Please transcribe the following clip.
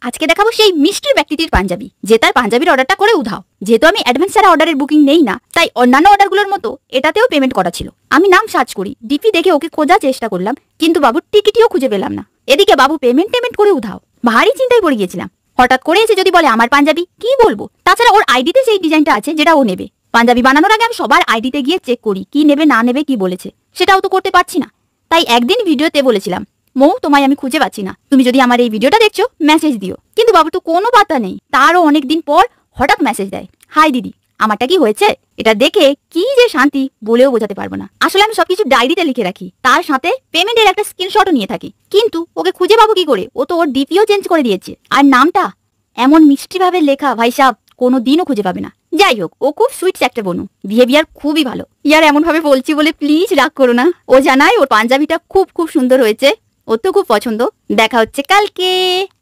আজকে দেখাবো সেই মিষ্টির ব্যক্তিটির পাঞ্জাবি যে তার পাঞ্জাবির অর্ডারটা করে উধাও। যেহেতু আমি অ্যাডভান্স ছাড়া অর্ডারের বুকিং নেই না, তাই অন্যান্য অর্ডারগুলোর মতো এটাতেও পেমেন্ট করা ছিল। আমি নাম সার্চ করি, ডিপি দেখে ওকে খোঁজার চেষ্টা করলাম, কিন্তু বাবুর টিকিটও খুঁজে পেলাম না। এদিকে বাবু পেমেন্ট করে উধাও। ভারী চিন্তায় পড়ে গেছিলাম। হঠাৎ করে এসে যদি বলে আমার পাঞ্জাবি, কি বলবো? তাছাড়া ওর আইডিতে সেই ডিজাইনটা আছে যেটা ও নেবে। পাঞ্জাবি বানানোর আগে আমি সবার আইডিতে গিয়ে চেক করি কি নেবে না নেবে, কি বলেছে সেটাও তো করতে পারছি না। তাই একদিন ভিডিওতে বলেছিলাম, মৌ তোমায় আমি খুঁজে পাচ্ছি না, তুমি যদি আমার এই ভিডিওটা দেখছো মেসেজ দিও। কিন্তু বাবু তো কোনো পাত্তা নেই। তারও অনেকদিন পর হঠাৎ মেসেজ দেয়, হাই দিদি, আমারটা কি হয়েছে? এটা দেখে কি যে শান্তি বলেও বোঝাতে পারবো না। আসলে আমি সবকিছু ডায়েরিতে লিখে রাখি, তার সাথে পেমেন্টের একটা স্ক্রিনশটও নিয়ে থাকি। কিন্তু ওকে খুঁজে পাবো কি করে? ও তো ওর ডিপিও চেঞ্জ করে দিয়েছে। আর নামটা এমন মিষ্টি ভাবে লেখা, ভাই সাহেব কোনো দিনও খুঁজে পাবে না। যাই হোক, ও খুব সুইটস একটা বনু, বিহেভিয়ার খুবই ভালো। ইয়ার এমন ভাবে বলছি বলে প্লিজ রাগ করো না। ও জানায় ওর পাঞ্জাবিটা খুব সুন্দর হয়েছে, ওর তো খুব পছন্দ। দেখা হচ্ছে কালকে।